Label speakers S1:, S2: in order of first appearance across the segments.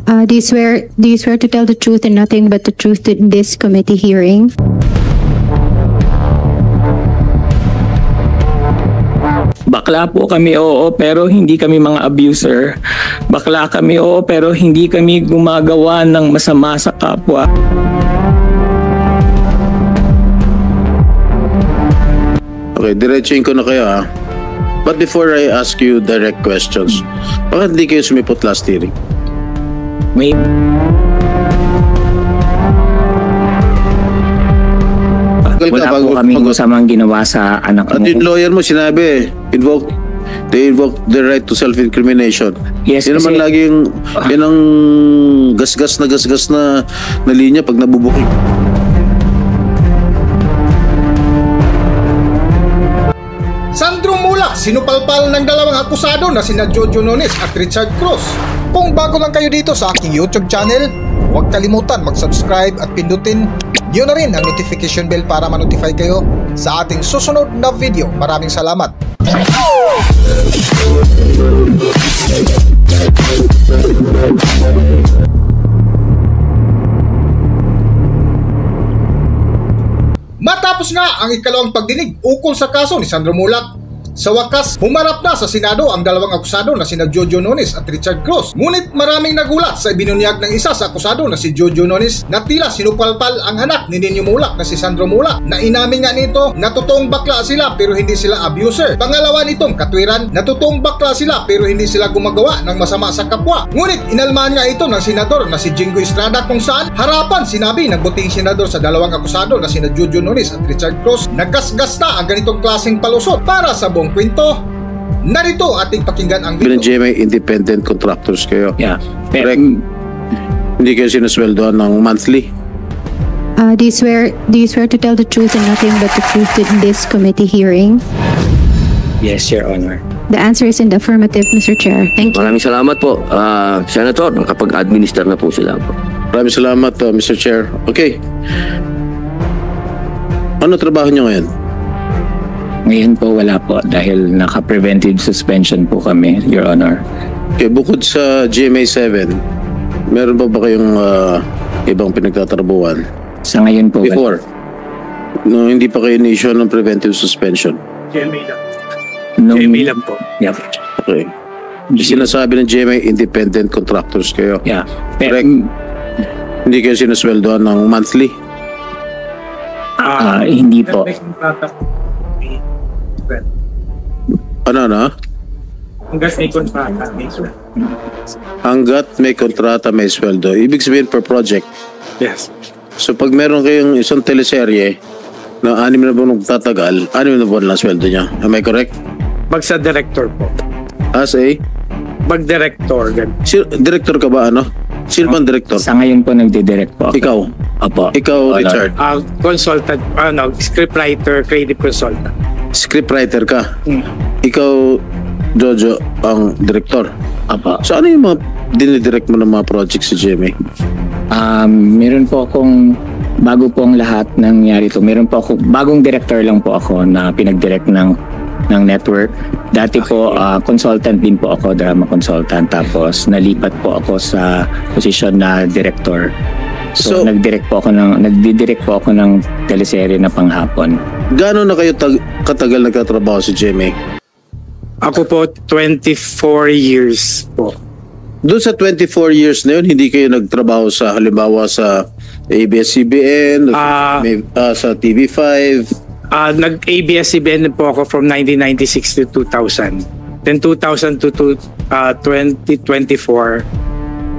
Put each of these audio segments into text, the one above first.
S1: Do you swear to tell the truth and nothing but the truth in this committee hearing?
S2: Bakla po kami, oo, pero hindi kami mga abuser. Bakla kami, oo, pero hindi kami gumagawa ng masama sa kapwa.
S3: Okay, diretsuin ko na kayo ha. But before I ask you direct questions, bakit hindi kayo sumipot last hearing?
S2: May wala po kaming masamang ginawa sa anak
S3: mo. At yung lawyer mo sinabi, they invoke the right to self-incrimination.
S2: Yes,
S3: yun naman laging, yun ang gasgas na linya pag nabubuking.
S4: Sandro Mulak, sinupalpal ng dalawang akusado na sina Jojo Nones at Richard Cruz. Kung bago lang kayo dito sa aking YouTube channel, huwag kalimutan mag-subscribe at pindutin niyo na rin ang notification bell para ma-notify kayo sa ating susunod na video. Maraming salamat. Matapos nga ang ikalawang pagdinig ukol sa kaso ni Sandro Mulak, sa wakas, humarap na sa Senado ang dalawang akusado na sina Jojo Nones at Richard Cruz. Ngunit maraming nagulat sa ibinunyag ng isa sa akusado na si Jojo Nones na tila sinupalpal ang anak ni Nino Mulak na si Sandro Mulak, na inamin nga nito na totoong bakla sila pero hindi sila abuser. Pangalawa nitong katwiran na totoong bakla sila pero hindi sila gumagawa ng masama sa kapwa. Ngunit inalmahan nga ito ng senador na si Jingo Estrada kung saan harapan sinabi ng buting senador sa dalawang akusado na sina Jojo Nones at Richard Cruz na gasgas na ang ganitong klaseng palusot para sa buong kwento. Narito ating pakinggan ang video.
S3: GMA independent contractors kayo.
S2: Yeah.
S3: Correct. Hindi kayo sinusweldoan ng monthly.
S1: Do you swear to tell the truth and nothing but the truth in this committee hearing?
S2: Yes, Your Honor.
S1: The answer is in the affirmative, Mr. Chair. Thank you.
S5: Maraming salamat po, Senator. Nakapag-administer na po sila po.
S3: Maraming salamat, Mr. Chair. Okay. Ano trabaho nyo ngayon?
S2: Ngayon po wala po dahil naka-preventive suspension po kami, Your Honor.
S3: Okay, bukod sa GMA 7, meron pa ba kayong ibang pinagtatrabuhan?
S2: Sa ngayon po
S3: before? No, hindi pa kayo ni-issue ng preventive suspension?
S6: GMA lang.
S2: GMA
S6: lang po.
S2: Yeah.
S3: Okay. Sinasabi ng GMA independent contractors kayo?
S2: Yeah.
S3: Correct? Hindi kayo sinusweldoan ng monthly?
S2: Hindi po.
S3: Ano?
S6: Hanggat may kontrata, may sweldo.
S3: Hanggat may kontrata, may sweldo. Ibig sabihin per project.
S6: Yes.
S3: So pag meron kayong isang teleserye na 6 na buwan tatagal, 6 na buwan lang sweldo niya. Am I correct?
S6: Pag sa director po.
S3: As a?
S6: Pag director.
S3: Director ka ba ano? Sino bang director?
S2: Sa ngayon po nagdidirect po ako.
S3: Ikaw?
S2: Opo.
S3: Ikaw, Richard?
S6: Consultant, scriptwriter, creative consultant.
S3: Scriptwriter ka? Ikaw, Jojo, ang director?
S2: Opo.
S3: So ano yung mga dinidirect mo ng mga projects sa GMA?
S2: Meron po akong, bago po ang lahat nangyari to, meron po ako, bagong director lang po ako na pinag-direct ng network. Dati po, consultant din po ako, drama consultant. Tapos nalipat po ako sa posisyon na director. So nagdidirect po ako ng teleserye na panghapon.
S3: Gaano na kayo katagal nagtatrabaho sa GMA?
S6: Ako po, 24 years po.
S3: Doon sa 24 years na yun, hindi kayo nagtrabaho sa halimbawa sa ABS-CBN, sa TV5?
S6: Nag-ABS-CBN po ako from 1996 to 2000. Then 2000 to 2024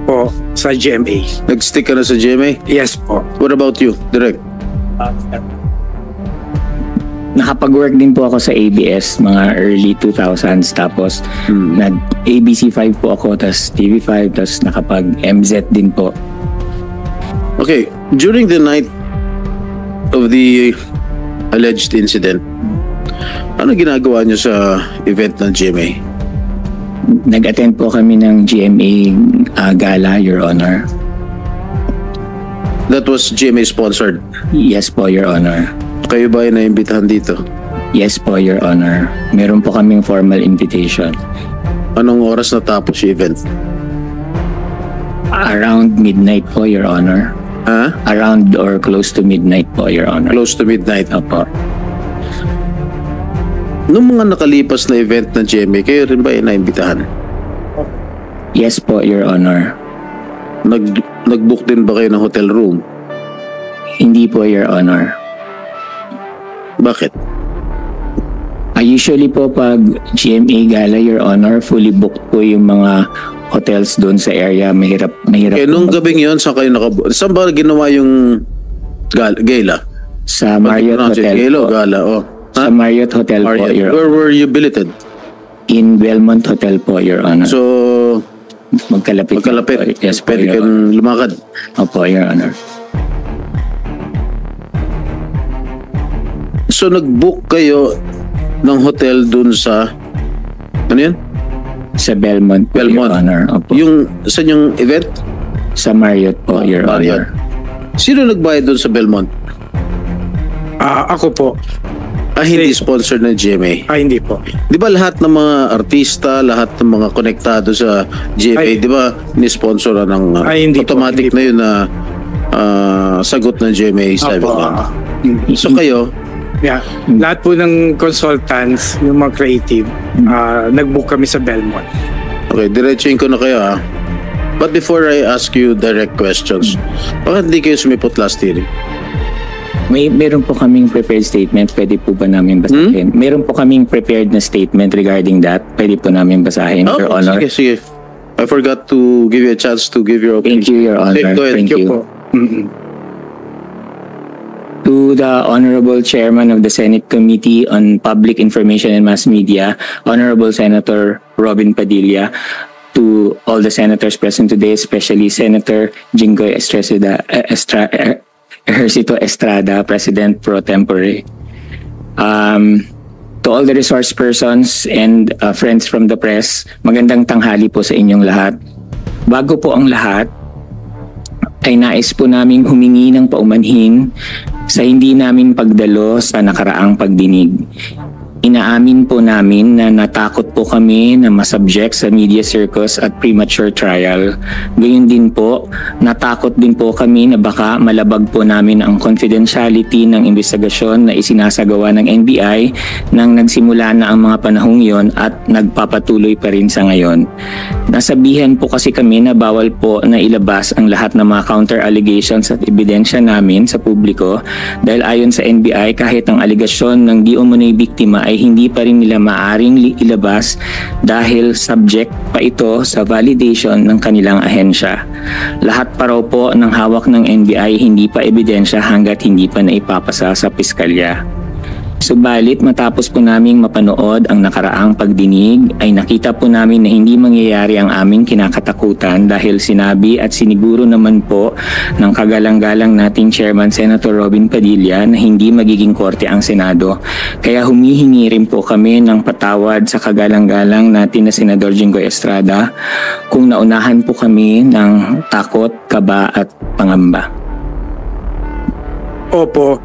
S6: po sa GMA.
S3: Nag-stick ka na sa GMA?
S6: Yes po.
S3: What about you, Direk?
S2: Nakapag-work din po ako sa ABS mga early 2000s, tapos nag-ABC5 po ako, tapos TV5, tapos nakapag-MZ din po.
S3: Okay, during the night of the alleged incident, ano ginagawa niyo sa event ng GMA?
S2: Nag-attend po kami ng GMA gala, Your Honor.
S3: That was GMA sponsored?
S2: Yes po, Your Honor.
S3: Kayo ba ay naimbitahan dito?
S2: Yes po, Your Honor. Meron po kaming formal invitation.
S3: Anong oras natapos yung event?
S2: Around midnight po, Your Honor.
S3: Ha?
S2: Around or close to midnight po, Your Honor.
S3: Close to midnight.
S2: Opo.
S3: Nung mga nakalipas na event ng GMA, kayo rin ba naimbitahan?
S2: Yes po, Your Honor.
S3: Nag-book din ba kayo ng hotel room?
S2: Hindi po, Your Honor.
S3: Bakit?
S2: Usually po pag GMA Gala, Your Honor, fully booked po yung mga hotels doon sa area. Mahirap
S3: Kaya nung
S2: po
S3: gabing yun, saan ba ginawa yung gala?
S2: sa Marriott Hotel
S3: Gala,
S2: po.
S3: gala, oh.
S2: Sa Marriott Hotel po,
S3: Marriott.
S2: Your
S3: Where
S2: Honor.
S3: were you billeted?
S2: In Belmont Hotel po, Your Honor.
S3: So,
S2: Magkalapit.
S3: magkalapit.
S2: Po. Yes po,
S3: Pwede
S2: Your Honor.
S3: kang lumakad.
S2: Opo, Your Honor.
S3: So, nag-book kayo ng hotel dun sa, ano yan?
S2: Sa Belmont po,
S3: Belmont.
S2: Your Honor. Opo.
S3: Saan yung event?
S2: Sa Marriott po, Your
S3: Marriott.
S2: Honor.
S3: Sino nagbayad dun sa Belmont?
S6: Ako po.
S3: Hindi sponsored ng GMA.
S6: Hindi po.
S3: Di ba lahat ng mga artista, lahat ng mga konektado sa GMA, di ba ni-sponsor ng
S6: Hindi po,
S3: automatic
S6: hindi
S3: na yun na sagot ng GMA 7?
S6: Opo.
S3: So kayo,
S6: Yeah. Lahat po ng consultants, yung mga creative, nag-book kami sa Belmont.
S3: okay, diretsuin ko na kayo ha. But before I ask you direct questions, bakit hindi kayo sumipot last hearing?
S2: Meron po kaming prepared statement. Pwede po ba namin basahin? Meron po kaming prepared na statement regarding that. Pwede po namin basahin, Your Honor.
S3: Sige. I forgot to give you a chance to give your opinion.
S2: Thank you, Your Honor.
S3: Go ahead.
S2: Thank you.
S6: Po.
S2: To the Honorable Chairman of the Senate Committee on Public Information and Mass Media, Honorable Senator Robin Padilla, to all the senators present today, especially Senator Jinggoy Ejercito Estrada, President Pro Tempore. To all the resource persons and friends from the press, magandang tanghali po sa inyong lahat. Bago po ang lahat, ay nais po naming humingi ng paumanhin sa hindi namin pagdalo sa nakaraang pagdinig. Inaamin po namin na natakot po kami na masubject sa media circus at premature trial. Gayun din po, natakot din po kami na baka malabag po namin ang confidentiality ng investigasyon na isinasagawa ng NBI nang nagsimula na ang mga panahong yon at nagpapatuloy pa rin sa ngayon. Nasabihan po kasi kami na bawal po na ilabas ang lahat ng mga counter allegations at ebidensya namin sa publiko dahil ayon sa NBI kahit ang alegasyon ng di umano'y biktima ay hindi pa rin nila maaring ilabas dahil subject pa ito sa validation ng kanilang ahensya. Lahat pa raw po ng hawak ng NBI hindi pa ebidensya hanggat hindi pa naipapasa sa piskalya. Subalit matapos po naming mapanood ang nakaraang pagdinig ay nakita po namin na hindi mangyayari ang aming kinakatakutan dahil sinabi at siniguro naman po ng kagalang-galang nating Chairman Senator Robin Padilla na hindi magiging korte ang Senado. Kaya humihingi rin po kami ng patawad sa kagalang-galang natin na Senador Jinggoy Estrada kung naunahan po kami ng takot, kaba at pangamba.
S6: Opo.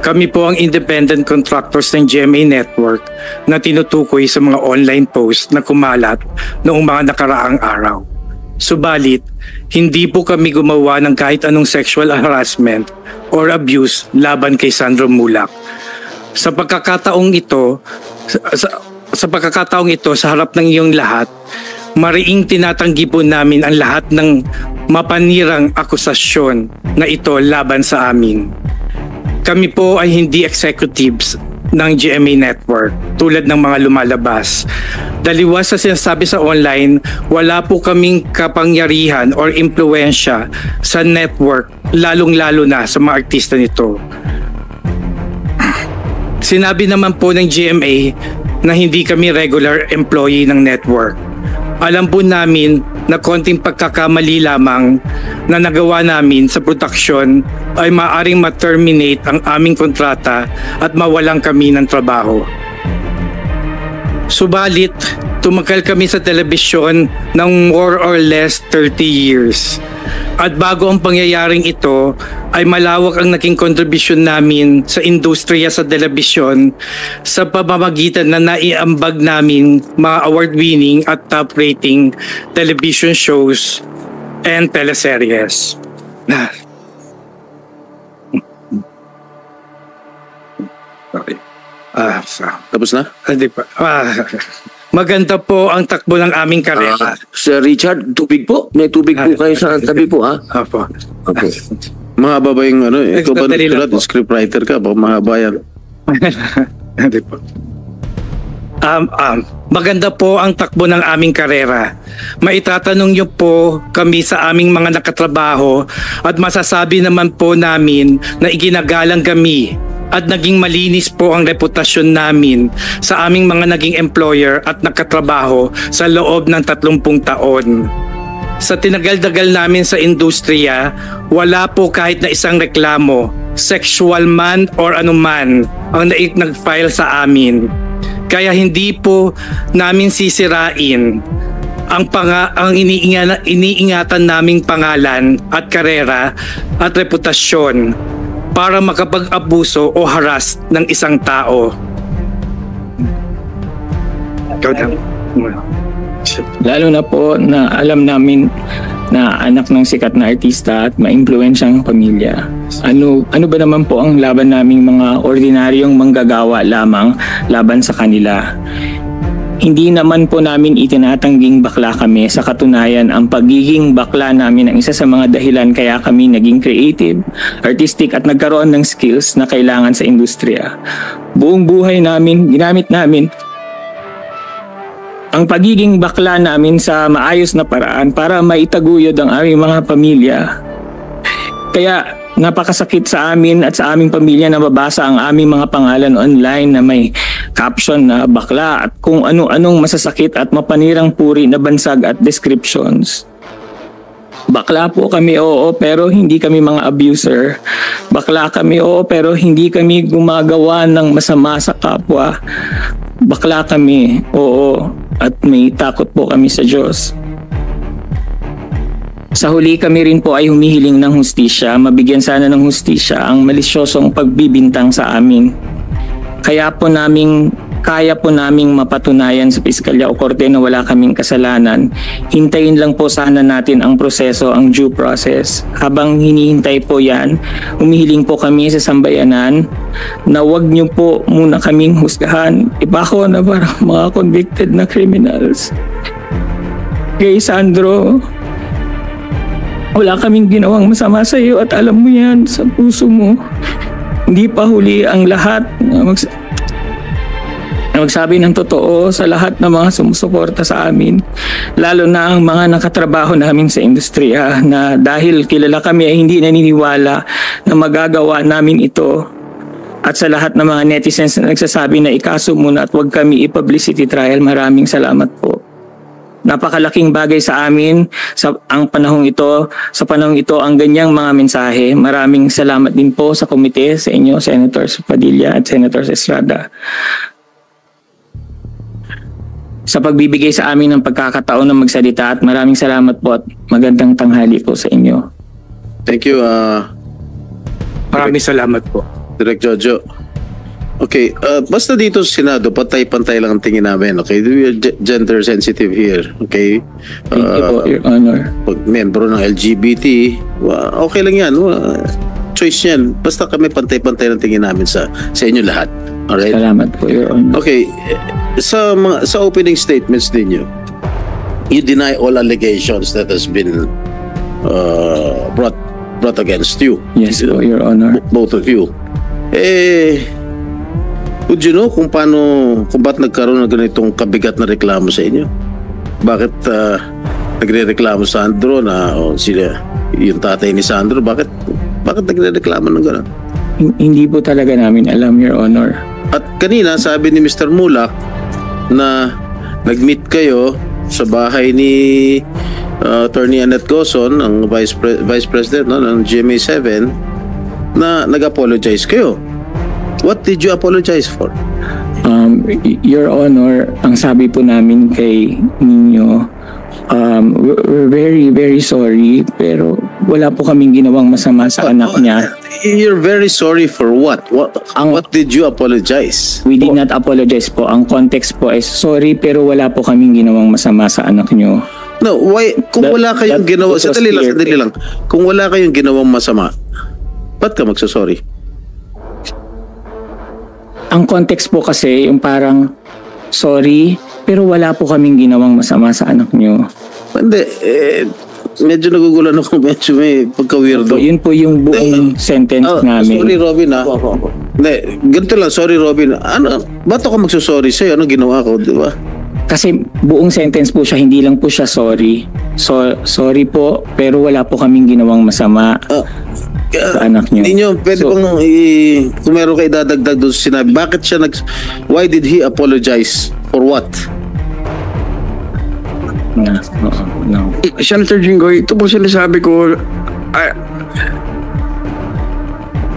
S6: Kami po ang independent contractors ng GMA Network na tinutukoy sa mga online posts na kumalat noong mga nakaraang araw. Subalit, hindi po kami gumawa ng kahit anong sexual harassment or abuse laban kay Sandro Mulak. Sa pagkakataong ito sa harap ng iyong lahat, mariing tinatanggi po namin ang lahat ng mapanirang akusasyon na ito laban sa amin. Kami po ay hindi executives ng GMA Network tulad ng mga lumalabas. Daliwas sa sinasabi sa online, wala po kaming kapangyarihan or impluensya sa network, lalong-lalo na sa mga artista nito. Sinabi naman po ng GMA na hindi kami regular employee ng network. Alam po namin na konting pagkakamali lamang na nagawa namin sa production ay maaaring ma-terminate ang aming kontrata at mawalan kami ng trabaho. Subalit, tumagal kami sa telebisyon ng more or less 30 years. At bago ang pangyayaring ito, ay malawak ang naging kontribusyon namin sa industriya sa telebisyon sa pamamagitan na naiambag namin mga award-winning at top-rating television shows and teleseries. Okay.
S3: Tapos na?
S6: Hindi pa. Maganda po ang takbo ng aming karera.
S5: Sir Richard, tubig po. May tubig po kayo sa tabi po, ha?
S6: Opo.
S5: Opo.
S3: Mahaba ba yung ano? Ikaw ba
S6: Dali lang
S3: nagsulat?
S6: po.
S3: Scriptwriter ka? Baka mahaba yan.
S6: Hindi po. Maganda po ang takbo ng aming karera. Maitatanong niyo po kami sa aming mga nakatrabaho at masasabi naman po namin na iginagalang kami at naging malinis po ang reputasyon namin sa aming mga naging employer at nakatrabaho sa loob ng 30 taon. Sa tinagal-dagal namin sa industriya, wala po kahit na isang reklamo, sexual man or anuman, ang nag-file sa amin. Kaya hindi po namin sisirain ang iniingatan naming pangalan at karera at reputasyon para makapag-abuso o harass ng isang tao.
S2: Lalo na po na alam namin na anak ng sikat na artista at maimpluwensyang pamilya. Ano ba naman po ang laban naming mga ordinaryong manggagawa lamang laban sa kanila? Hindi naman po namin itinatangging bakla kami. Sa katunayan, ang pagiging bakla namin ang isa sa mga dahilan kaya kami naging creative, artistic at nagkaroon ng skills na kailangan sa industriya. Buong buhay namin, ginamit namin ang pagiging bakla namin sa maayos na paraan para maitaguyod ang aming mga pamilya. Kaya napakasakit sa amin at sa aming pamilya na mabasa ang aming mga pangalan online na may caption na bakla at kung ano-anong masasakit at mapanirang puri na bansag at descriptions. Bakla po kami, oo, pero hindi kami mga abuser. Bakla kami, oo, pero hindi kami gumagawa ng masama sa kapwa. Bakla kami, oo, at may takot po kami sa Diyos. Sa huli kami rin po ay humihiling ng hustisya, mabigyan sana ng hustisya ang malisyosong pagbibintang sa amin. Kaya po naming mapatunayan sa piskalya o korte na wala kaming kasalanan. Hintayin lang po sana natin ang proseso, ang due process. Habang hinihintay po yan, humihiling po kami sa sambayanan na wag niyo po muna kaming husgahan. Iba ko na parang mga convicted na criminals. Kay Sandro, wala kaming ginawang masama sa iyo at alam mo yan sa puso mo. Hindi pa huli ang lahat na magsabi ng totoo sa lahat ng mga sumusuporta sa amin. Lalo na ang mga nakatrabaho namin sa industriya na dahil kilala kami ay hindi naniniwala na magagawa namin ito. At sa lahat ng mga netizens na nagsasabi na ikaso muna at huwag kami i-publicity trial, maraming salamat po. Napakalaking bagay sa amin sa panahong ito ang ganyang mga mensahe. Maraming salamat din po sa komite, sa inyo, Senators Padilla at Senators Estrada, sa pagbibigay sa amin ng pagkakataon na magsalita, at maraming salamat po at magandang tanghali po sa inyo.
S3: Thank you,
S6: Maraming salamat po.
S3: Direk Jojo. Okay, basta dito sa Senado, pantay-pantay lang ang tingin namin, okay? We are gender sensitive here, okay?
S2: Thank you po, Your Honor.
S3: Pag membro ng LGBT, okay lang yan. Choice yan. Basta kami pantay-pantay lang tingin namin sa inyo lahat. Alright?
S2: Salamat po, Your Honor.
S3: Okay, sa opening statements ninyo, you deny all allegations that has been brought against you.
S2: Yes po, Your Honor.
S3: Both of you. Would you know kung ba't nagkaroon ng ganitong kabigat na reklamo sa inyo? Bakit nagre-reklamo Sandro na yung tatay ni Sandro, bakit nagre-reklamo ng gano'n?
S2: Hindi po talaga namin alam, Your Honor.
S3: At kanina sabi ni Mr. Mulak na nag-meet kayo sa bahay ni Attorney Annette Gozon, ang Vice President ng GMA7, na nag-apologize kayo. What did you apologize for?
S2: Your Honor, ang sabi po namin kay ninyo, we're very, very sorry, pero wala po kaming ginawang masama sa anak niya.
S3: You're very sorry for what? What did you apologize?
S2: We did not apologize po. Ang context po is sorry, pero wala po kaming ginawang masama sa anak niyo.
S3: No, why, kung
S2: That-
S3: wala kayong
S2: that-
S3: ginawa,
S2: that was
S3: sandali
S2: clear.
S3: lang. Kung wala kayong ginawang masama, ba't ka magsasorry?
S2: Ang context po kasi yung parang sorry, pero wala po kaming ginawang masama sa anak nyo.
S3: Hindi, medyo nagugulan ako, medyo may pagka-weirdo.
S2: So, yun po yung buong sentence namin.
S3: Sorry, Robin, ha? Hindi, ganito lang, sorry, Robin. Ano, ba't ako magsasorry sa'yo? Anong ginawa ko, di ba?
S2: Kasi buong sentence po siya, hindi lang po siya sorry. So, sorry po, pero wala po kaming ginawang masama sa anak nyo.
S3: Hindi nyo, pwede bang, kung meron kayo dadagdag doon sa sinabi, bakit siya why did he apologize? For what?
S2: No.
S7: Senator Jinggoy, ito po sinasabi ko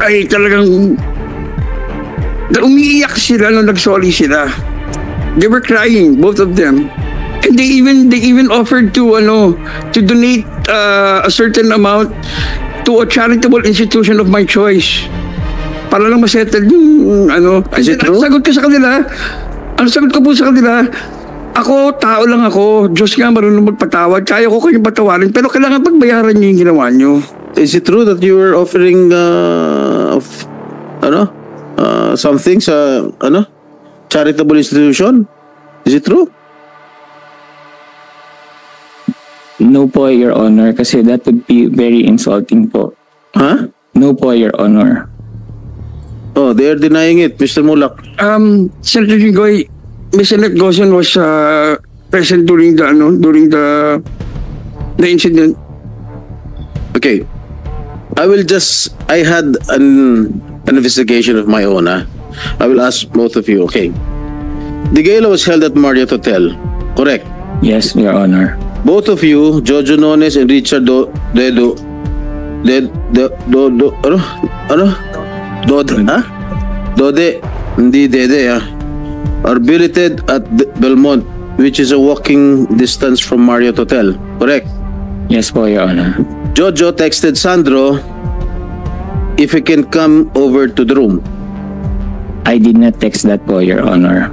S7: ay talagang umiiyak sila nung nag-sorry sila. They were crying, both of them. And they even offered to donate a certain amount to a charitable institution of my choice. Para lang masettle yung
S3: Is it true?
S7: Ang sagot ko po sa kanila, ako, tao lang ako. Diyos nga marunong magpatawad. Kaya ko kayong patawarin. Pero kailangan pagbayaran niyo yung ginawa niyo.
S3: Is it true that you were offering something sa charitable institution? Is it true?
S2: No po, Your Honor, kasi that would be very insulting po.
S3: Huh?
S2: No po, Your Honor.
S3: Oh, they are denying it, Mr. Mulak.
S7: Senator Jinggoy, Mr. Annette Gozon was present during the incident.
S3: Okay. I had an investigation of my own. I will ask both of you, okay. The gala was held at Marriott Hotel, correct?
S2: Yes, Your Honor.
S3: Both of you, Jojo Nones and Richard Dode, hindi Dede, are billeted at Belmont, which is a walking distance from Marriott Hotel, correct?
S2: Yes po, Your Honor.
S3: Jojo texted Sandro if he can come over to the room.
S2: I did not text that po, Your Honor.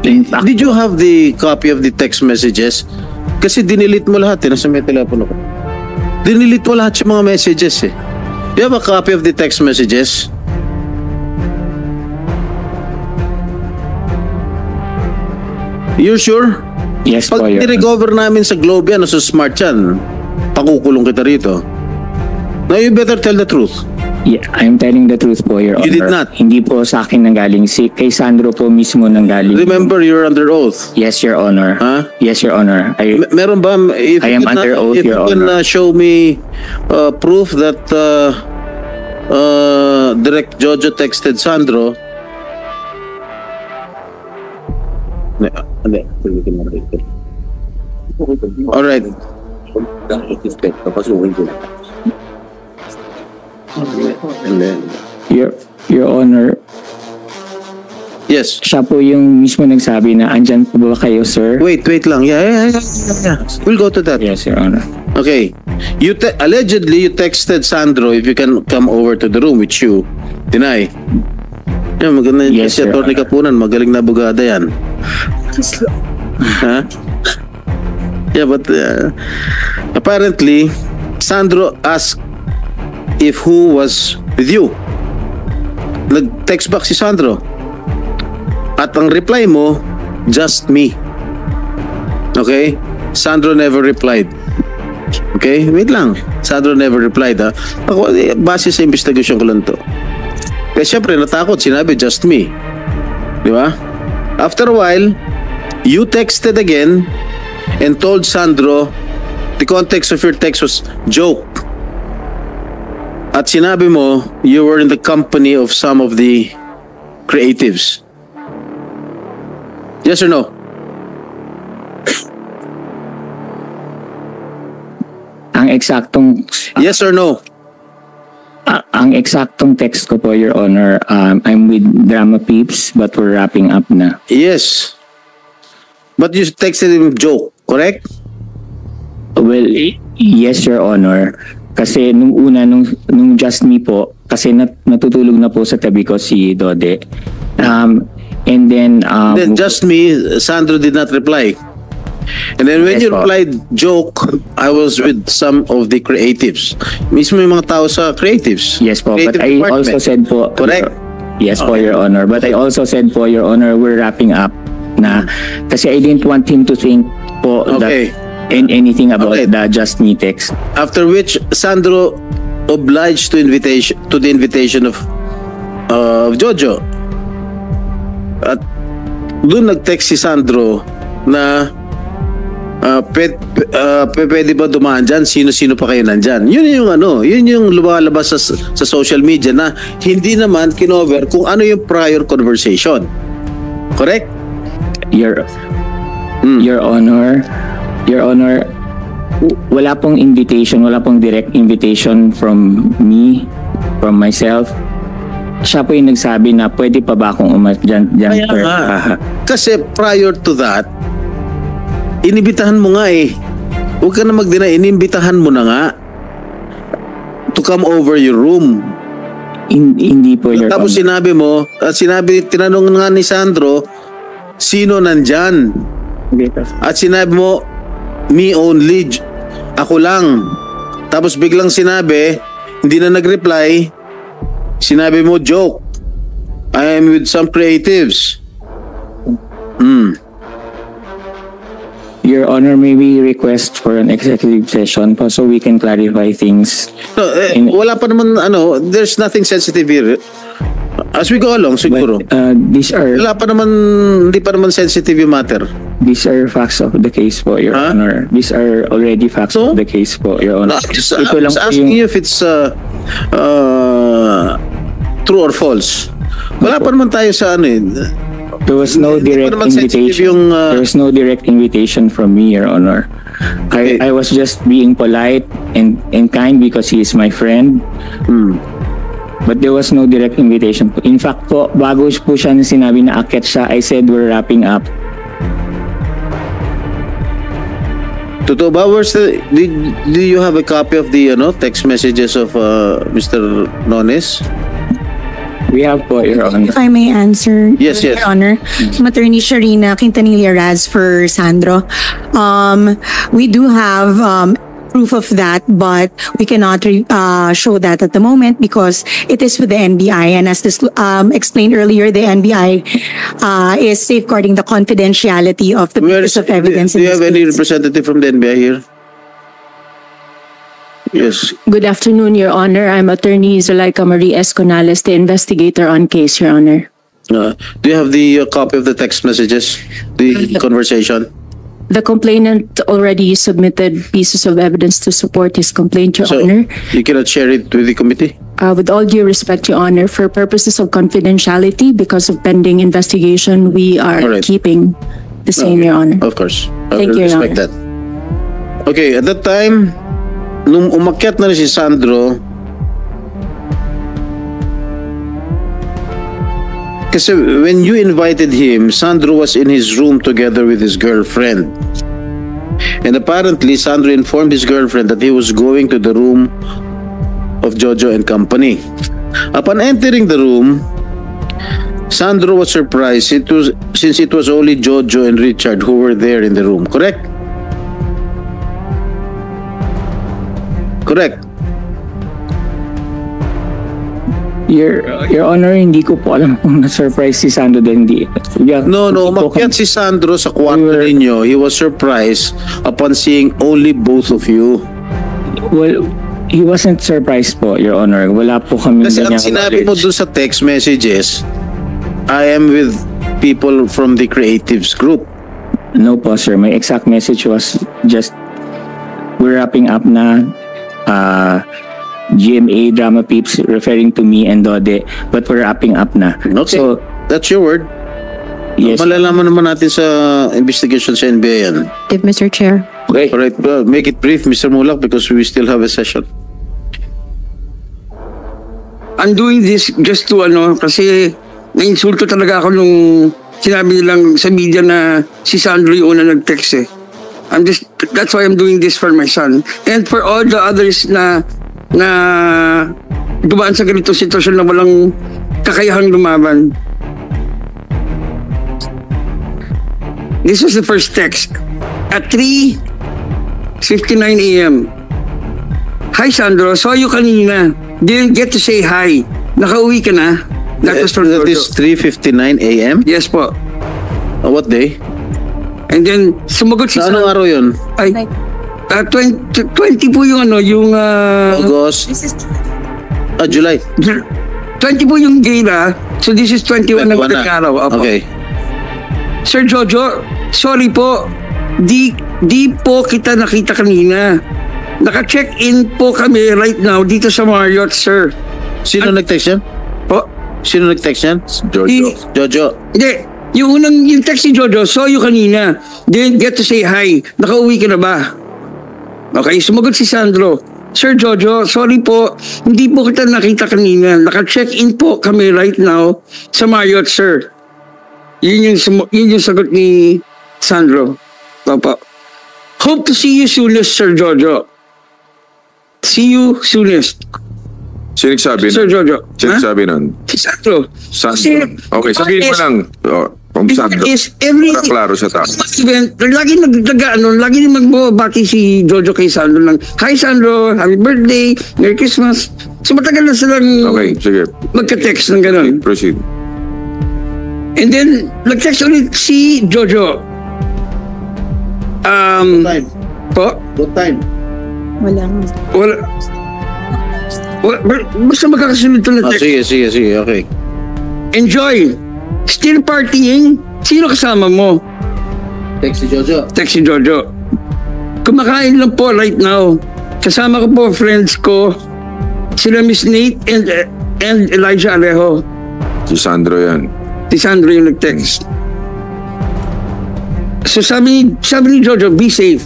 S2: In fact,
S3: Did you have the copy of the text messages? Kasi dinilit mo lahat, nasa may telepono ko. Dinilit mo lahat yung mga messages eh. Do you have a copy of the text messages? You sure?
S2: yes po,
S3: Pag
S2: Your Honor.
S3: nirecover namin sa Globe yan o sa Smart yan, pakukulong kita rito. Now you better tell the truth.
S2: Yeah, I'm telling the truth po, Your Honor.
S3: You did not?
S2: Hindi po sa akin nanggaling. Kay Sandro po mismo nanggaling.
S3: Remember, you're under oath.
S2: Yes, Your Honor.
S3: Huh?
S2: Yes, Your Honor.
S3: Meron ba? If
S2: I am
S3: you can
S2: under oath,
S3: if
S2: Your
S3: you can
S2: Honor.
S3: show me proof that Direct Jojo texted Sandro. All right. And then,
S2: Your Honor,
S3: yes.
S2: siya po yung mismo nagsabi na andyan po ba kayo, sir?
S3: Wait lang. Yeah. We'll go to that.
S2: Yes, Your Honor.
S3: Okay. Allegedly, you texted Sandro if you can come over to the room, which you deny. Yeah, maganda
S2: Yes,
S3: si
S2: Your
S3: Atty.
S2: Honor.
S3: Kapunan. Magaling na bugada yan. Huh? Yeah, but apparently, Sandro asked if who was with you. Nag-text back si Sandro. At ang reply mo, just me. Okay? Sandro never replied. Okay? Wait lang. Sandro never replied, ha? Ako, base sa investigation ko lang to. Kaya syempre, natakot. Sinabi, just me. Di ba? After a while, you texted again and told Sandro the context of your text was joke. At sinabi mo, you were in the company of some of the creatives. Yes or no?
S2: Ang eksaktong
S3: Yes or no?
S2: ang eksaktong text ko po, Your Honor, I'm with Drama Peeps but we're wrapping up na.
S3: Yes. But you texted him joke, correct?
S2: Well, yes, Your Honor. Kasi nung una, nung just me po, kasi natutulog na po sa tabi ko si Dode.
S3: Then just me, Sandro did not reply. And then when
S2: Yes
S3: you
S2: po.
S3: replied joke, I was with some of the creatives. Mismo yung mga tao sa creatives.
S2: Yes po, but
S3: Creative
S2: I
S3: department.
S2: also said po...
S3: Correct.
S2: Yes po,
S3: Okay.
S2: Your Honor. But I also said po, Your Honor, we're wrapping up na kasi I didn't want him to think po
S3: Okay.
S2: that anything about
S3: Okay.
S2: the Just Me text.
S3: After which, Sandro obliged to the invitation of Jojo. At doon nag-text si Sandro na pwede ba dumaan dyan? Sino-sino pa kayo nandyan? Yun yung lumalabas sa social media na hindi naman kinover kung ano yung prior conversation. Correct?
S2: Your Honor, wala pong invitation, wala pong direct invitation from me, from myself. Siya po yung nagsabi na pwede pa ba akong dyan
S3: Kaya
S2: sir?
S3: nga. Kasi prior to that, inibitahan mo nga eh. Huwag ka na mag-deny, inibitahan mo na nga to come over your room.
S2: Hindi po, Your
S3: Tapos
S2: Honor.
S3: tinanong nga ni Sandro, sino nandyan? At sinabi mo, me only, ako lang. Tapos biglang sinabi, hindi na nag-reply, sinabi mo, joke. I am with some creatives.
S2: Your Honor, may we request for an executive session po so we can clarify things.
S3: No, wala pa naman, there's nothing sensitive here. As we go along, siguro.
S2: But these are
S3: Hindi pa naman sensitive yung matter.
S2: facts of the case po, Your
S3: Huh?
S2: Honor. These are already facts
S3: So?
S2: of the case po, Your Honor.
S3: I'm just
S2: Ito lang po
S3: asking
S2: yung-
S3: you if it's true or false. Wala pa naman tayo sa
S2: There was no
S3: Hindi pa
S2: direct
S3: naman sensitive
S2: invitation.
S3: yung,
S2: There was no direct invitation from me, Your Honor.
S3: Okay.
S2: I was just being polite and kind because he is my friend. But there was no direct invitation. In fact po, bago po siya sinabi na akit siya, I said we're wrapping up.
S3: Totoo ba? Do you have a copy of the text messages of Mr. Nones?
S2: We have po, Your Honor.
S8: If I may answer,
S3: Yes, yes.
S8: Your Honor, Attorney Sharina Quintanilla Raz for Sandro. We do have proof of that, but we cannot show that at the moment because it is with the NBI. And as this explained earlier, the NBI is safeguarding the confidentiality of the pieces of evidence.
S3: Do
S8: in
S3: you have
S8: this
S3: any
S8: case.
S3: representative from the NBI here? Yes.
S9: Good afternoon, Your Honor. I'm Attorney Zuleika Marie Esconales, the investigator on case, Your Honor.
S3: Do you have the copy of the text messages? The conversation?
S9: The complainant already submitted pieces of evidence to support his complaint, Your
S3: So,
S9: Honor.
S3: you cannot share it with the committee?
S9: With all due respect, Your Honor, for purposes of confidentiality, because of pending investigation, we are
S3: All right.
S9: keeping the same, Your Honor.
S3: Of course. I
S9: Thank
S3: will
S9: you, Your
S3: respect that. Okay, at that time, nung umakyat na rin si Sandro, kasi when you invited him, Sandro was in his room together with his girlfriend. And apparently, Sandro informed his girlfriend that he was going to the room of Jojo and company. Upon entering the room, Sandro was surprised since it was only Jojo and Richard who were there in the room. Correct? Correct.
S2: Your Honor, hindi ko po alam kung na-surprise si Sandro din.
S3: No, umakyat si Sandro sa kwarto ninyo. He was surprised upon seeing only both of you.
S2: Well, he wasn't surprised po, Your Honor. Wala po kami
S3: Kasi ang
S2: ganyang
S3: sinabi mo
S2: knowledge.
S3: dun sa text messages, I am with people from the creatives group.
S2: No po, sir. My exact message was just, we're wrapping up na. GMA Drama Peeps referring to me and Dode, but we're wrapping up na.
S3: Okay.
S2: So,
S3: That's your word.
S2: yes.
S3: Malalaman naman natin sa investigation sa NBI yan.
S1: Mr. Chair.
S2: Okay.
S3: Alright, make it brief, Mr. Mulak, because we still have a session.
S7: I'm doing this just to kasi nainsulto talaga ako nung sinabi nilang sa media na si Sandro yung una nag-text eh. That's why I'm doing this for my son. And for all the others na dumaan sa ganito sitwasyon na walang kakayahang lumaban. This was the first text. at 3:59 a.m. Hi Sandro, saw you kanina. Didn't get to say hi. Nakauwi ka na? That was from
S3: That
S7: Jojo.
S3: is 3:59 a.m.?
S7: Yes po.
S3: What day?
S7: And then sumagot si
S3: Sa anong araw yun?
S7: Ay, 20 po yung yung
S3: August? July.
S7: 20 po yung gala. So this is 21 ng madaling araw. Opo.
S3: Okay.
S7: Sir Jojo, sorry po. Di po kita nakita kanina. Naka-check-in po kami right now dito sa Marriott, sir.
S3: Sino nag-text yan?
S7: Po?
S3: Sino nag-text yan? Jojo.
S7: Hindi. Yung text ni Jojo, saw you kanina. Didn't get to say hi. Nakauwi ka na ba? Okay, sumagot si Sandro. Sir Jojo, sorry po. Hindi po kita nakita kanina. Naka-check-in po kami right now sa Marriott, sir. Yun yung sagot ni Sandro. Papa. Hope to see you soonest, Sir Jojo. See you soonest.
S10: Sino nagsabi
S7: Sir
S10: nun?
S7: Jojo.
S10: Sino nagsabi nun?
S7: Si Sandro.
S10: Sandro. Okay, sabihin mo lang. From Sandro. Para klaro sa tao.
S7: Event, lagi lagi magbabati si Jojo kay Sandro lang. Hi Sandro, happy birthday, Merry Christmas. So matagal na silang
S10: Okay, sige.
S7: magka-text ng gano'n.
S10: Proceed.
S7: And then, nag-text ulit si Jojo.
S3: Time.
S7: Po?
S3: What time?
S7: Wala. Basta magkakasunod to na text.
S3: Sige. Okay.
S7: Enjoy. Still partying? Sino kasama mo?
S3: Text si Jojo.
S7: Text si Jojo. Kumakain lang po right now. Kasama ko po friends ko. Sila Miss Nate and Elijah Alejo.
S10: Si Sandro yan.
S7: Si Sandro yung nag-text. So sabi ni Jojo, be safe.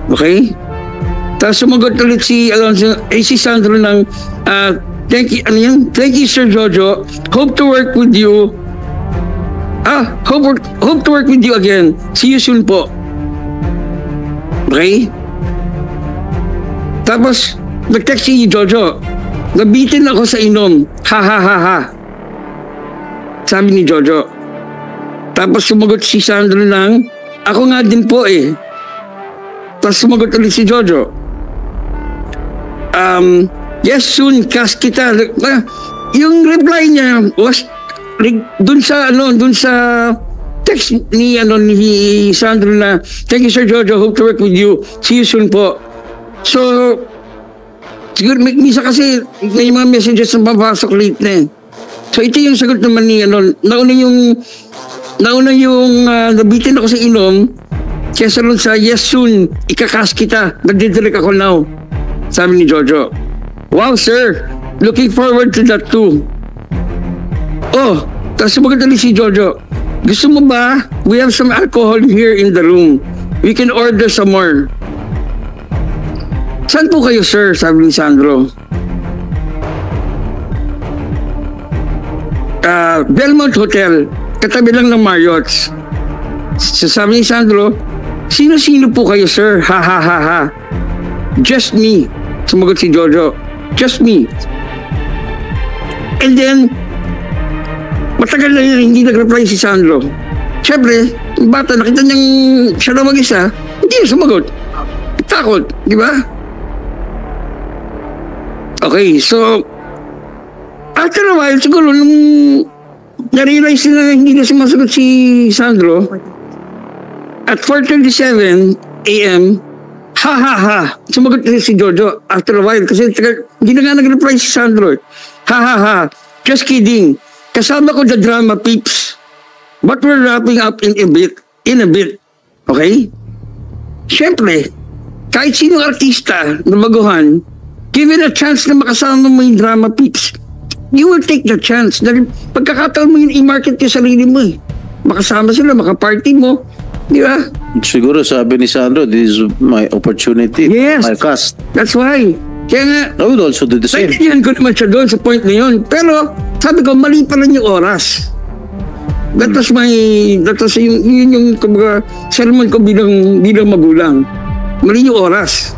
S7: Okay? Tapos sumagot ulit si Sandro ng thank you Sir Jojo. Hope to work with you. Hope to work with you again. See you soon po. Okay? Tapos nag-text si Jojo. Nabitin ako sa inom. Ha ha ha ha. Sabi ni Jojo. Tapos sumagot si Sandro ng ako nga din po eh. Tapos sumagot ulit si Jojo. Yes, soon, cast kita. Yung reply niya was dun sa text ni Sandro na thank you Sir Jojo, hope to work with you. See you soon po. So siguro misa kasi may mga messages na papasok late na eh. So ito yung sagot naman ni nauna yung nabitin ako sa inom kesa rin sa yes soon, ikakas kita, nagdidirect ako now. Sabi ni Jojo. Wow sir, looking forward to that too. Oh, tapos sumagot ulit si Jojo. Gusto mo ba? We have some alcohol here in the room. We can order some more. Saan po kayo sir? Sabi ni Sandro. Belmont Hotel, katabi lang ng Marriott's. Sabi ni Sandro, sino-sino po kayo sir? Ha ha ha ha. Just me. Sumagot si Jojo. Just me. And then, matagal na yun, hindi nag-reply si Sandro. Siyempre, yung bata, nakita niyang siya na mag-isa, hindi na sumagot. Takot, di ba? Okay, so, after a while, siguro, nung na-realize na hindi na sumasagot si Sandro, at 4:37 a.m., ha ha ha, sumagot na si Jojo after a while kasi hindi na nga nag-reply si Sandro. Ha ha ha, just kidding. Kasama ko the drama peeps. But we're wrapping up in a bit. Okay? Siyempre, kahit sinong artista na baguhan, given a chance na makasama mo yung drama peeps, you will take the chance. Dahil pagkakataon mo yung i-market yung sarili mo eh. Makasama sila, makaparty mo. Di ba?
S3: Siguro sabi ni Sandro, this is my opportunity.
S7: Yes.
S3: My cast.
S7: That's why. Kaya nga,
S3: I would also do the same.
S7: naintindihan ko naman siya doon sa point na yun. Pero, sabi ko, mali pa rin yung oras. That was yun yung kumbaga, sermon ko bilang magulang. Mali yung oras.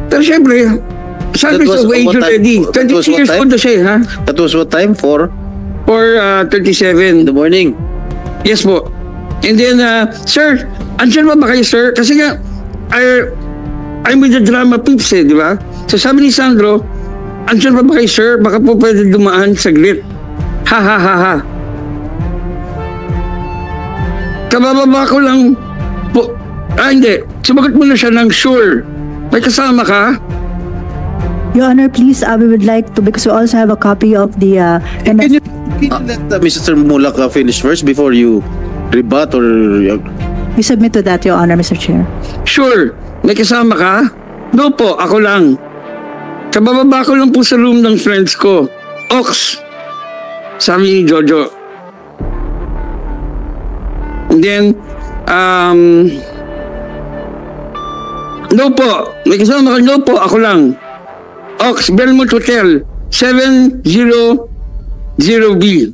S7: Pero syempre, sabi sa age already. 22 years old na siya, ha?
S3: That was what time? 4?
S7: 4:37.
S3: In the morning?
S7: Yes po. And then, sir, andyan ba kayo, sir? Kasi nga, I'm with the drama peeps di ba? So sabi ni Sandro, andyan ba kayo, sir? Baka po pwede dumaan saglit. Ha, ha, ha, ha. Kabababa ko lang po. Hindi. Sumagot mo na siya ng sure. May kasama ka?
S11: Your Honor, please, we would like to, because we also have a copy of the...
S3: Can you let Mr. Mulak finish first before you rebut or...
S11: We submit to that, Your Honor, Mr. Chair.
S7: Sure. May kasama ka? No po, ako lang. Kabababa ko lang po sa room ng friends ko. Ox. Sabi ni Jojo. And then, no po. May kasama ka? No po, ako lang. Ox, Belmont Hotel, 700B.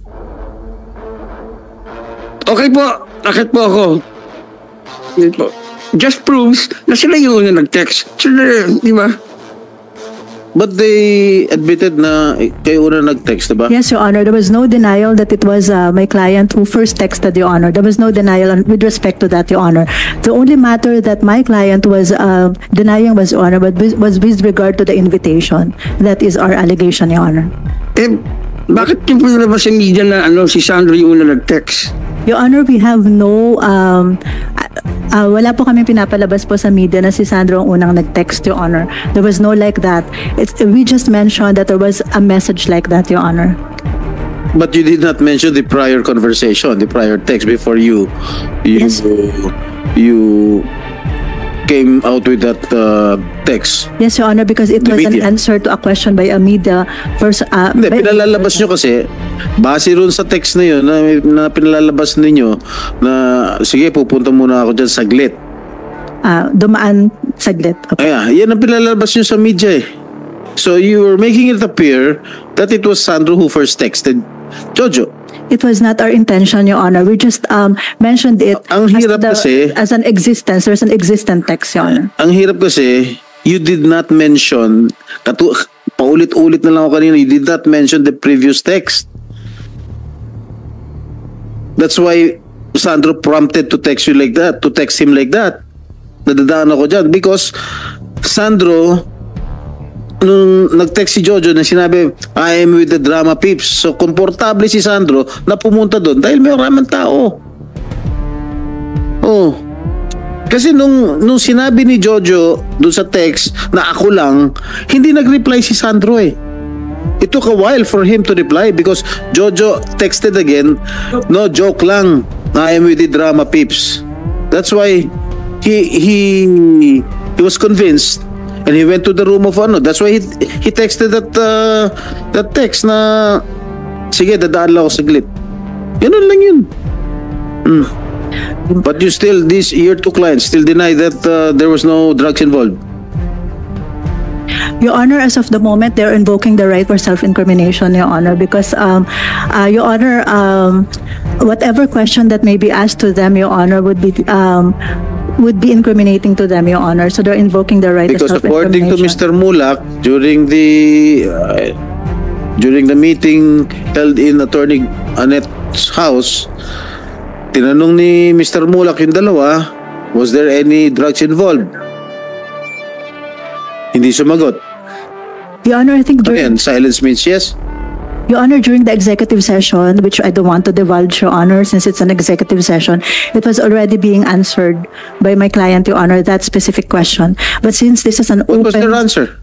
S7: Okay po, akit po ako. Yan po. Just proves na sila yung una nag-text. Sila, di ba?
S3: But they admitted na kayo una nag-text, diba?
S11: Yes, Your Honor. There was no denial that it was my client who first texted, Your Honor. There was no denial with respect to that, Your Honor. The only matter that my client was denying was, Your Honor, but was with regard to the invitation. That is our allegation, Your Honor.
S7: Bakit yung pinalabas sa media na si Sandro yung una nag-text?
S11: Your Honor, we have no... wala po kami pinapalabas po sa media na si Sandro ang unang nag-text, Your Honor. There was no like that. We just mentioned that there was a message like that, Your Honor.
S3: But you did not mention the prior conversation, the prior text before you came out with that text.
S11: Yes, Your Honor, because it was an answer to a question by a media.
S3: Hindi, pinalalabas nyo kasi, base ron sa text na yun, na pinalalabas ninyo, na sige, pupunta muna ako dyan saglit.
S11: Dumaan saglit.
S3: Okay. Yan ang pinalalabas nyo sa media eh. So you were making it appear that it was Sandro who first texted Jojo.
S11: It was not our intention, Your Honor. We just mentioned it as an existence. There's an existent text, Your Honor.
S3: Ang hirap kasi, you did not mention, paulit-ulit na lang ako kanina, you did not mention the previous text. That's why Sandro prompted to text you like that, to text him like that. Nadadaan ako dyan because Sandro, nung nag-text si Jojo na sinabi, I am with the drama peeps. So, komportable si Sandro na pumunta doon dahil may maraming tao. Oh. Kasi nung sinabi ni Jojo doon sa text na ako lang, hindi nag-reply si Sandro eh. It took a while for him to reply because Jojo texted again, no, joke lang. I am with the drama peeps. That's why he was convinced. And he went to the room of that's why he texted that text na sige, dadaan lang ako saglit. Ganun lang yun. But you still, your two clients still deny that there was no drugs involved.
S11: Your Honor, as of the moment, they're invoking the right for self-incrimination, Your Honor, because, Your Honor, whatever question that may be asked to them, Your Honor, would be incriminating to them, Your Honor. So they're invoking the right
S3: because
S11: of self-incrimination.
S3: According to Mr. Mulak, during the meeting held in Attorney Annette's house, tinanong ni Mr. Mulak yung dalawa, was there any drugs involved? Hindi sumagot.
S11: Your Honor, I think
S3: silence means yes?
S11: Your Honor, during the executive session, which I don't want to divulge, Your Honor, since it's an executive session, it was already being answered by my client, Your Honor, that specific question. But since this is an open...
S3: What was their answer?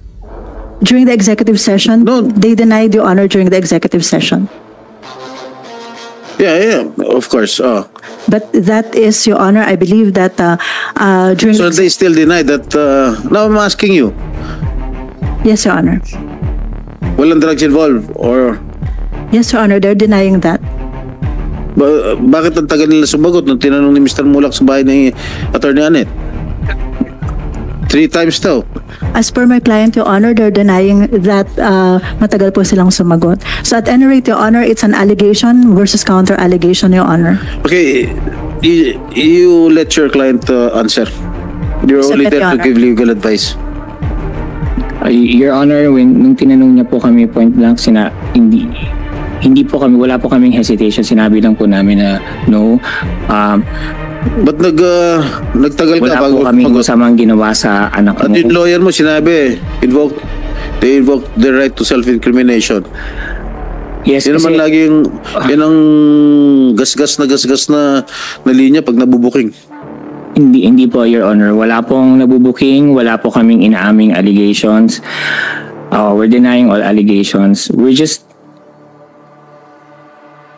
S11: During the executive session, they denied, Your Honor, during the executive session.
S3: Yeah, of course.
S11: But that is, Your Honor, I believe that during...
S3: So they still deny that... now I'm asking you.
S11: Yes, Your Honor.
S3: Walang drugs involved or...
S11: Yes, Your Honor, they're denying that.
S3: Bakit ang tagal nila sumagot nung tinanong ni Mr. Mulak sa bahay ni Attorney Annette? 3 times daw.
S11: As per my client, Your Honor, they're denying that matagal po silang sumagot. So at any rate, Your Honor, it's an allegation versus counter-allegation, Your Honor.
S3: Okay, you let your client answer. You're only there to give legal advice.
S2: Your Honor, nung tinanong niya po kami point blank, wala po kaming hesitation. Sinabi lang po namin na no.
S3: Ba't nagtagal ka?
S2: Wala po kaming masamang ginawa sa anak mo.
S3: At yung lawyer mo sinabi, they invoke the right to self-incrimination.
S2: Yes,
S3: yan naman laging, yan ang gasgas na linya pag nabubuking.
S2: Hindi po, Your Honor. Wala pong nabubuking, wala po kaming inaaming allegations. We're denying all allegations. We're just,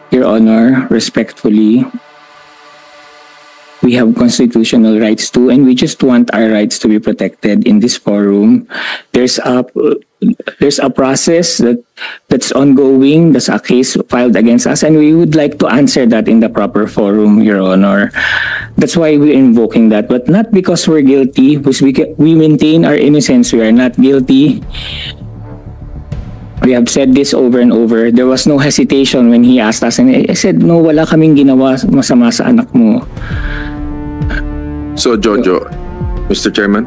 S2: Your Honor, respectfully, we have constitutional rights too, and we just want our rights to be protected in this forum. There's a process that's ongoing. There's a case filed against us, and we would like to answer that in the proper forum, Your Honor. That's why we're invoking that, but not because we're guilty, because we maintain our innocence. We are not guilty. We have said this over and over. There was no hesitation when he asked us, and I said, no, wala kaming ginawa masama sa anak mo.
S10: So, Jojo, Mr. Chairman,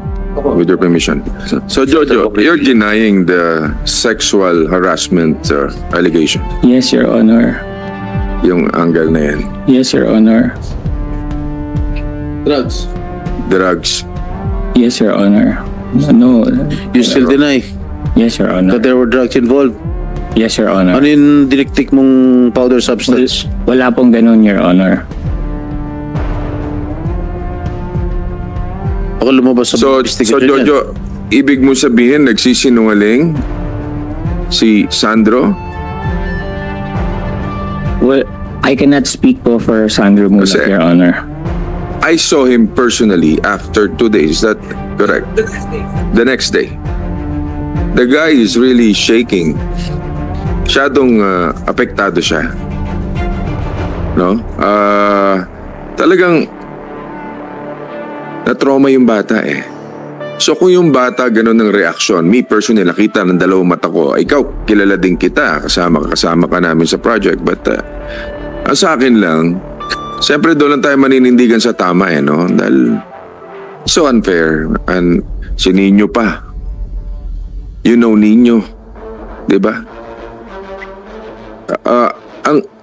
S10: with your permission. So, Jojo, you're denying the sexual harassment allegation?
S2: Yes, Your Honor.
S10: Yung angle na yan?
S2: Yes, Your Honor.
S3: Drugs?
S2: Yes, Your Honor. No.
S3: You still deny?
S2: Yes, Your Honor.
S3: That there were drugs involved?
S2: Yes, Your Honor.
S3: Ano yung diniktik mong powder substance?
S2: Wala pong ganun, Your Honor.
S3: Baka lumabas sa
S10: So, Jojo, ibig mo sabihin nagsisinungaling si Sandro?
S2: Well, I cannot speak po for Sandro Mulak, Your Honor.
S10: I saw him personally after 2 days. Is that correct? The next day. The guy is really shaking. Masyadong apektado siya. No? Talagang na-trauma yung bata eh. So kung yung bata ganun ng reaksyon, me personally nakita ng dalawang mata ko, ikaw kilala din kita, kasama ka namin sa project, but ang sa akin lang, siyempre doon lang tayo maninindigan sa tama eh, no? Dahil so unfair, and si Nino pa. You know Nino, di ba?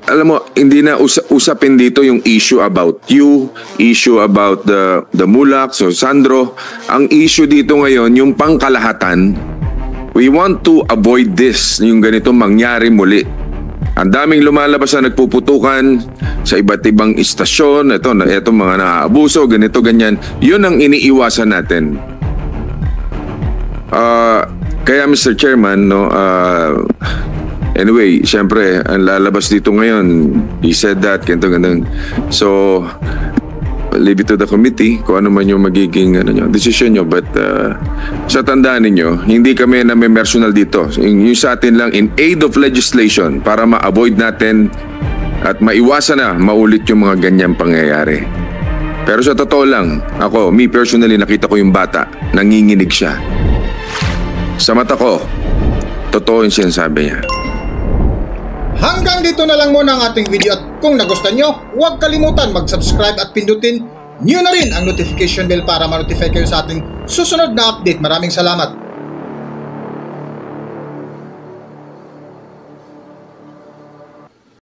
S10: Alam mo, hindi na usapin dito yung issue about you, issue about the Mulak, so Sandro. Ang issue dito ngayon, yung pangkalahatan. We want to avoid this, yung ganito mangyari muli. Ang daming lumalabas na nagpuputukan sa iba't ibang istasyon, ito mga naaabuso, ganito, ganyan. Yun ang iniiwasan natin. Kaya Mr. Chairman, no, anyway, siyempre, ang lalabas dito ngayon, he said that, ganito. So, leave it to the committee kung ano man yung magiging decision nyo. But sa tandaan ninyo, hindi kami na may personal dito. Yung sa atin lang in aid of legislation para ma-avoid natin at maiwasan na maulit yung mga ganyang pangyayari. Pero sa totoo lang, ako, me personally, nakita ko yung bata, nanginginig siya. Sa mata ko, totoo yung sinasabi niya.
S4: Hanggang dito na lang muna ang ating video, at kung nagustuhan nyo, huwag kalimutan mag-subscribe at pindutin nyo na rin ang notification bell para ma-notify kayo sa ating susunod na update. Maraming salamat.